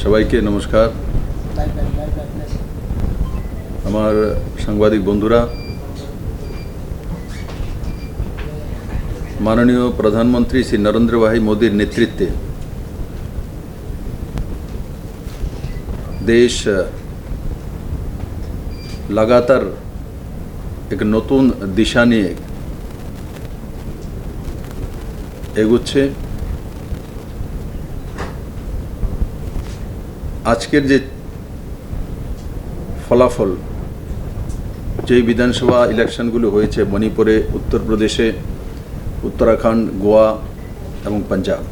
সবাইকে নমস্কার। আমার সাংবাদিক বন্ধুরা, মাননীয় প্রধানমন্ত্রী শ্রী নরেন্দ্র ভাই মোদীর নেতৃত্বে দেশ লাগাতার এক নতুন দিশা নিয়ে এগোচ্ছে। আজকের যে ফলাফল, যে বিধানসভা ইলেকশনগুলো হয়েছে মণিপুরে, উত্তরপ্রদেশে, উত্তরাখণ্ড, গোয়া এবং পাঞ্জাব,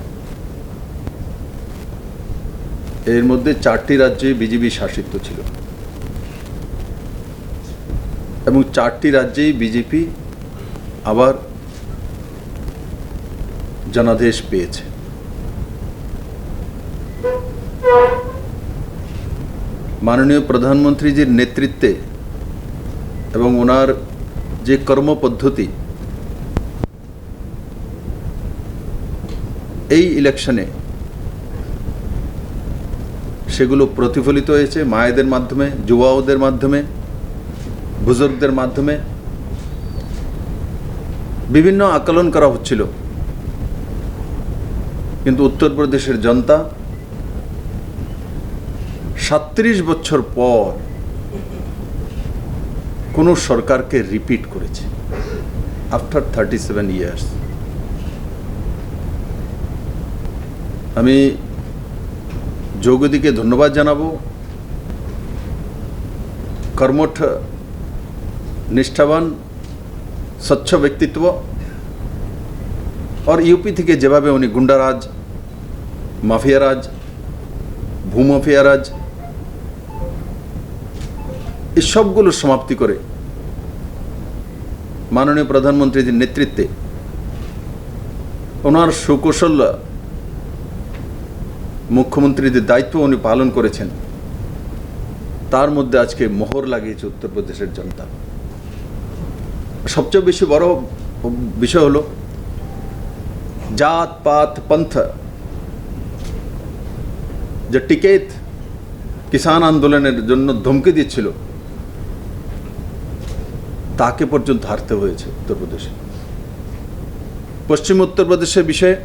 এর মধ্যে 4টি রাজ্যে বিজেপি শাসিত ছিল এবং 4টি রাজ্যেই বিজেপি আবার জনাদেশ পেয়েছে। মাননীয় প্রধানমন্ত্রীজির নেতৃত্বে এবং ওনার যে কর্মপদ্ধতি, এই ইলেকশনে সেগুলো প্রতিফলিত হয়েছে মায়েদের মাধ্যমে, যুবাদের মাধ্যমে, বুজুর্গদের মাধ্যমে। বিভিন্ন আকলন করা হচ্ছিল, কিন্তু উত্তরপ্রদেশের জনতা 37 বছর পর কোন সরকারকে রিপিট করেছে, আফটার 37 ইয়ার্স। আমি যোগীকে ধন্যবাদ জানাবো। কর্মঠ, নিষ্ঠাবান, স্বচ্ছ ব্যক্তিত্ব। আর ইউপি থেকে যেভাবে উনি গুন্ডারাজ, মাফিয়ারাজ, ভূমাফিয়ারাজ, এই সবগুলো সমাপ্তি করে মাননীয় প্রধানমন্ত্রীর নেতৃত্বে ওনার সুকৌশল মুখ্যমন্ত্রীদের দায়িত্ব উনি পালন করেছেন, তার মধ্যে আজকে মোহর লাগিয়েছে উত্তরপ্রদেশের জনতা। সবচেয়ে বেশি বড় বিষয় হলো জাত পাত পন্থ যে টিকেত কিষাণ আন্দোলনের জন্য ধমকি দিচ্ছিল, তাকে পর্যন্ত হারতে হয়েছে উত্তরপ্রদেশে। পশ্চিম উত্তরপ্রদেশের বিষয়ে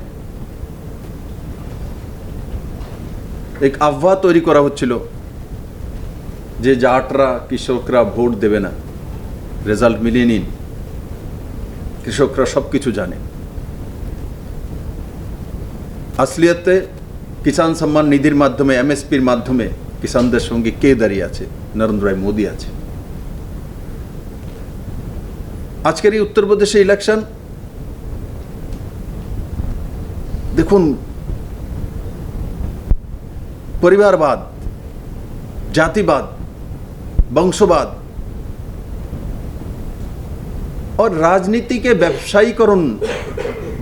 এক আহ্বান তৈরি করা হচ্ছিল যে জাটরা, কৃষকরা ভোট দেবে না, রেজাল্ট মিলিয়ে নিন। কৃষকরা সব কিছু জানে। আসলিয়তে কিষাণ সম্মান নিধির মাধ্যমে, এমএসপির মাধ্যমে কিষাণদের সঙ্গে কে দাঁড়িয়ে আছে? নরেন্দ্র ভাই মোদী আছে। আজকের এই উত্তরপ্রদেশে ইলেকশন দেখুন, পরিবারবাদ, জাতিবাদ, বংশবাদ और রাজনীতিকে ব্যবসায়ীকরণ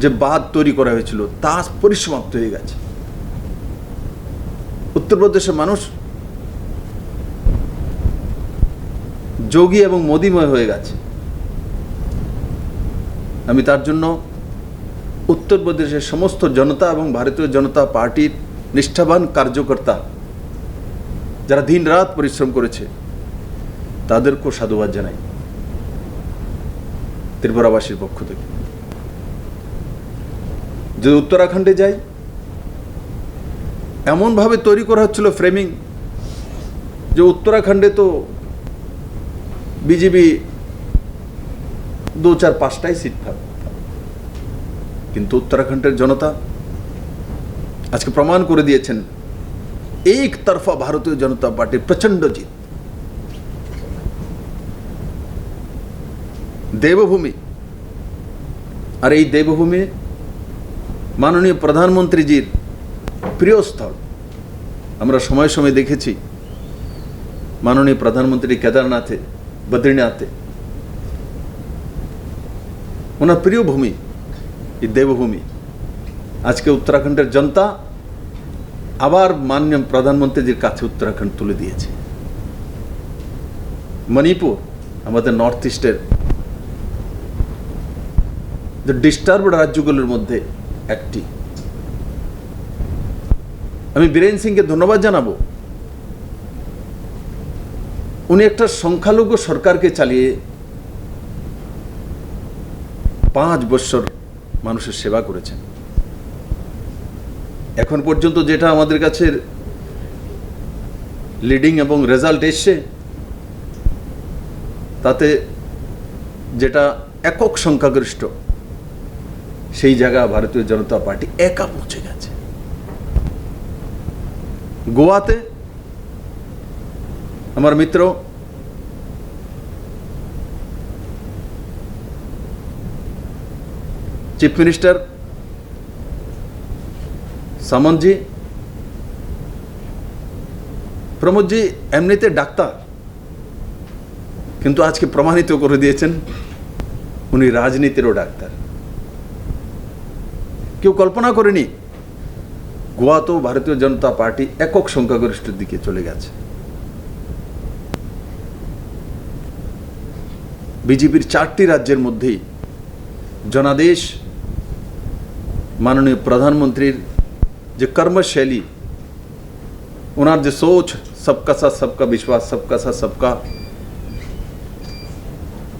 যে বাদ তৈরি করা হয়েছিল, তা পরিসমাপ্ত হয়ে গেছে। উত্তরপ্রদেশের মানুষ যোগী এবং মোদীময় হয়ে গেছে। আমি তার জন্য উত্তরপ্রদেশের সমস্ত জনতা এবং ভারতীয় জনতা পার্টির নিষ্ঠাবান কার্যকর্তা যারা দিন রাত পরিশ্রম করেছে, তাদেরকেও সাধুবাদ জানাই ত্রিপুরাবাসীর পক্ষ থেকে। যদি উত্তরাখণ্ডে যাই, এমনভাবে তৈরি করা হচ্ছিল ফ্রেমিং যে উত্তরাখণ্ডে তো বিজেপি 2, 4, 5টাই সিট পাবে, কিন্তু উত্তরাখণ্ডের জনতা আজকে প্রমাণ করে দিয়েছেন এক তরফা ভারতীয় জনতা পার্টির প্রচন্ড জিত। দেবভূমি, আর এই দেবভূমি মাননীয় প্রধানমন্ত্রীজির প্রিয় স্থল। আমরা সময় সময় দেখেছি মাননীয় প্রধানমন্ত্রী কেদারনাথে, বদ্রীনাথে, ওনার প্রিয় ভূমি এই দেবভূমি। আজকে উত্তরাখণ্ডের জনতা আবার মাননীয় প্রধানমন্ত্রীজির কাছে উত্তরাখণ্ড তুলে দিয়েছে। মণিপুর আমাদের নর্থ ইস্টের যে ডিস্টার্বড রাজ্যগুলোর মধ্যে একটি। আমি বীরেন সিংকে ধন্যবাদ জানাবো। উনি একটা সংখ্যালঘু সরকারকে চালিয়ে 5 বছর মানুষের সেবা করেছেন। এখন পর্যন্ত যেটা আমাদের কাছে লিডিং এবং রেজাল্ট এসছে, তাতে যেটা একক সংখ্যাগরিষ্ঠ, সেই জায়গা ভারতীয় জনতা পার্টি একা পৌঁছে গেছে। গোয়াতে আমার মিত্র চিফ মিনিস্টার সামন্তজি, প্রমোদজি এমনিতে ডাক্তার, কিন্তু আজকে প্রমাণিত করে দিয়েছেন উনি রাজনীতিরও ডাক্তার। কেউ কল্পনা করেনি গোয়াতেও ভারতীয় জনতা পার্টি একক সংখ্যাগরিষ্ঠের দিকে চলে গেছে। বিজেপির 4টি রাজ্যের মধ্যেই জনাদেশ মাননীয় প্রধানমন্ত্রীর যে কর্মশৈলী, ওনার যে সোচ, सबका साथ सबका विश्वास, सबका साथ सबका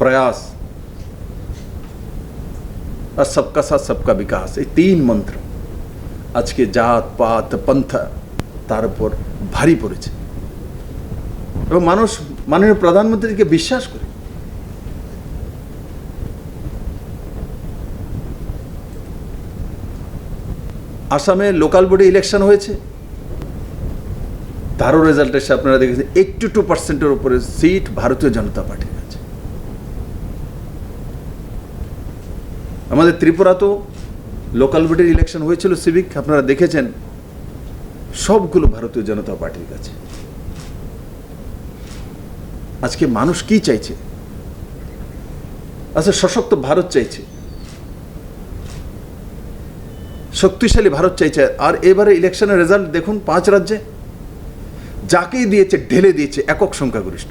प्रयास और सबका साथ सबका विकास, এই 3 মন্ত্র আজকে জাত পাত পন্থা তার উপর ভারী পড়েছে এবং মানুষ মাননীয় প্রধানমন্ত্রীকে বিশ্বাস করে। আসামে লোকাল বডি ইলেকশন হয়েছে, তারও রেজাল্ট এসে আপনারা দেখেছেন 82% উপরে সিট ভারতীয় জনতা পার্টির কাছে। আমাদের ত্রিপুরাতেও লোকাল বডির ইলেকশন হয়েছিল সিভিক, আপনারা দেখেছেন, সবগুলো ভারতীয় জনতা পার্টির কাছে। আজকে মানুষ কি চাইছে? আচ্ছা, সশক্ত ভারত চাইছে, শক্তিশালী ভারত চাইছে। আর এবারে ইলেকশনের রেজাল্ট দেখুন, 5 রাজ্যে যাকেই দিয়েছে ঢেলে দিয়েছে একক সংখ্যাগরিষ্ঠ।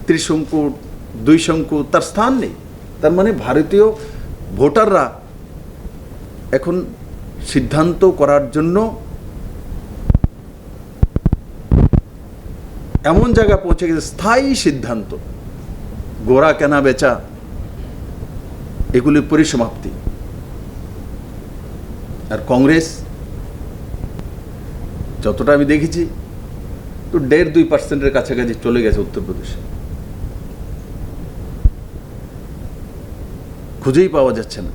ত্রিশঙ্কু 2 শঙ্কু তার স্থান নেই। তার মানে ভারতীয় ভোটাররা এখন সিদ্ধান্ত করার জন্য এমন জায়গায় পৌঁছে গেছে, স্থায়ী সিদ্ধান্ত, গোড়া কেনা বেচা এগুলির পরিসমাপ্তি। আর কংগ্রেস যতটা আমি দেখেছি তো 1.5-2% কাছাকাছি চলে গেছে উত্তরপ্রদেশে, খুঁজেই পাওয়া যাচ্ছে না।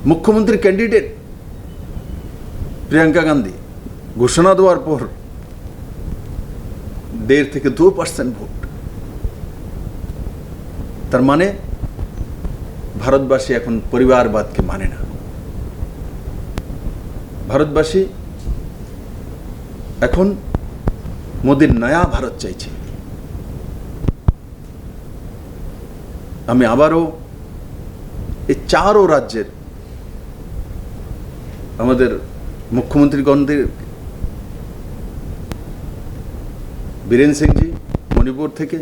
মুখ্যমন্ত্রী ক্যান্ডিডেট প্রিয়াঙ্কা গান্ধী ঘোষণা দেওয়ার পর 1.5-2% ভোট। তার মানে ভারতবাসী এখন পরিবারবাদকে মানে না। ভারতবাসী এখন মোদির নয়া ভারত চাইছে। আমি আবারও এই 4 রাজ্যের আমাদের মুখ্যমন্ত্রীগণদের, বীরেন সিংজি মণিপুর থেকে,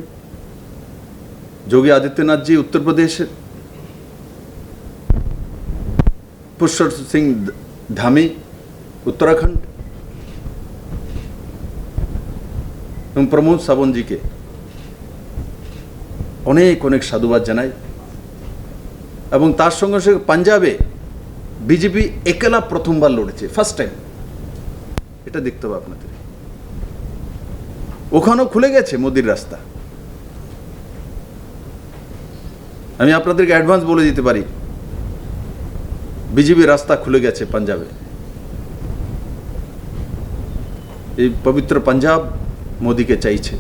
যোগী আদিত্যনাথজি উত্তরপ্রদেশের, পুষ্কর সিং ধামি উত্তরাখণ্ড এবং প্রমোদ সাবন্তজিকে অনেক অনেক সাধুবাদ জানাই। এবং তার সঙ্গে সঙ্গে পাঞ্জাবে বিজেপি একলা প্রথমবার লড়েছে, ফার্স্ট টাইম। এটা দেখতে হবে আপনাদের। ওখানেও খুলে গেছে মোদির রাস্তা। আমি আপনাদেরকে অ্যাডভান্স বলে দিতে পারি, বিজেপি রাস্তা খুলে গেছে পাঞ্জাবে। এই পবিত্র পাঞ্জাব মোদিকে চাইছে।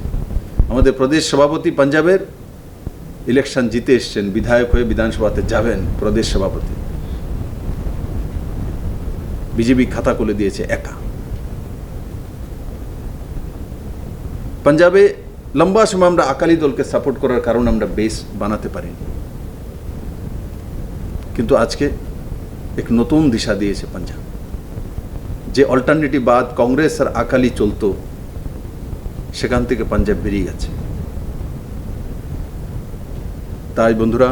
আমাদের প্রদেশ সভাপতি পাঞ্জাবের ইলেকশন জিতে এসছেন, বিধায়ক হয়ে বিধানসভাতে যাবেন প্রদেশ সভাপতি। বিজেপি খাতা খুলে দিয়েছে একা। পাঞ্জাবে লম্বা সময় আমরা আকালি দলকে সাপোর্ট করার কারণে আমরা বেস বানাতে পারিনি, কিন্তু আজকে এক নতুন দিশা দিয়েছে পাঞ্জাব। যে অল্টারনেটিভ বাদ কংগ্রেস আর আকালি চলতো, সেখান থেকে পাঞ্জাব বেরিয়ে গেছে। তাই বন্ধুরা,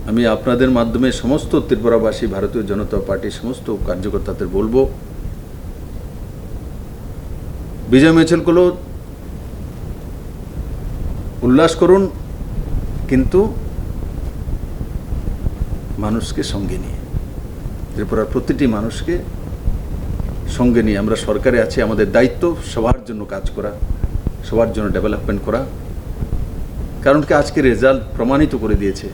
আমি আপনাদের মাধ্যমে সমস্ত ত্রিপুরাবাসী ভারতীয় জনতা পার্টির সমস্ত কার্যকর্তাদের বলবো, বিজয় মিছিলগুলো উল্লাস করুন, কিন্তু মানুষকে সঙ্গে নিয়ে, ত্রিপুরার প্রতিটি মানুষকে সঙ্গে নিয়ে। আমরা সরকারে আছি, আমাদের দায়িত্ব সবার জন্য কাজ করা, সবার জন্য ডেভেলপমেন্ট করা। কারণ কি আজকে রেজাল্ট প্রমাণিত করে দিয়েছে,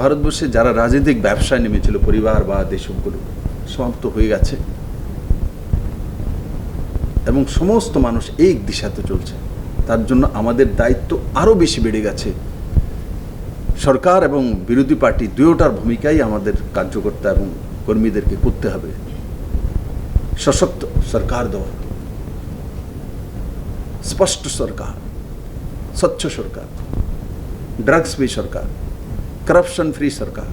ভারতবর্ষে যারা রাজনৈতিক ব্যবসায় নেমেছিল পরিবারবাদ এসবগুলো সমাপ্ত হয়ে গেছে এবং সমস্ত মানুষ এক দিশাতে চলছে। তার জন্য আমাদের দায়িত্ব আরও বেশি বেড়ে গেছে। সরকার এবং বিরোধী পার্টি দুয়োটার ভূমিকাই আমাদের কার্যকর্তা এবং কর্মীদেরকে করতে হবে। সশক্ত সরকার দেওয়া, স্পষ্ট সরকার, স্বচ্ছ সরকার, ড্রাগস ফ্রি সরকার, করাপশন ফ্রি সরকার।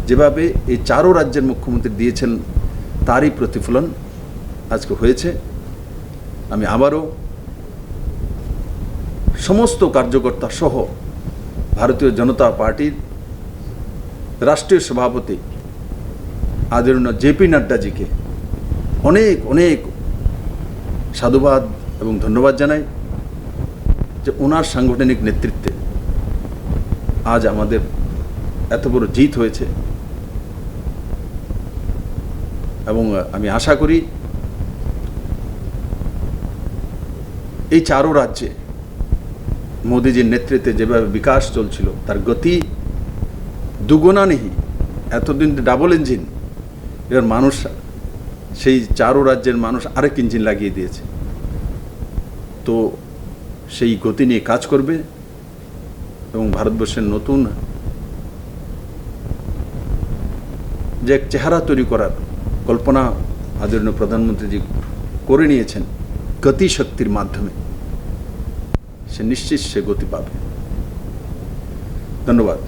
যেভাবে এই চারও রাজ্যের মুখ্যমন্ত্রী দিয়েছেন তারই প্রতিফলন আজকে হয়েছে। আমি আবারও সমস্ত কার্যকর্তা সহ ভারতীয় জনতা পার্টির রাষ্ট্রীয় সভাপতি আদরণীয় জেপি নাড্ডাজিকে অনেক অনেক সাধুবাদ এবং ধন্যবাদ জানাই যে ওনার সাংগঠনিক নেতৃত্বে আজ আমাদের এত বড় জিত হয়েছে। এবং আমি আশা করি এই চারও রাজ্যে মোদিজির নেতৃত্বে যেভাবে বিকাশ চলছিল তার গতি দুগুণা নেই। এতদিন ডাবল ইঞ্জিন, এবার মানুষ সেই চারও রাজ্যের মানুষ আরেক ইঞ্জিন লাগিয়ে দিয়েছে। তো সেই গতি নিয়ে কাজ করবে এবং ভারতবর্ষের নতুন যে এক চেহারা তৈরি করার কল্পনা আদরণীয় প্রধানমন্ত্রীজি করে নিয়েছেন গতি শক্তির মাধ্যমে, সে নিশ্চিত সে গতি পাবে। ধন্যবাদ।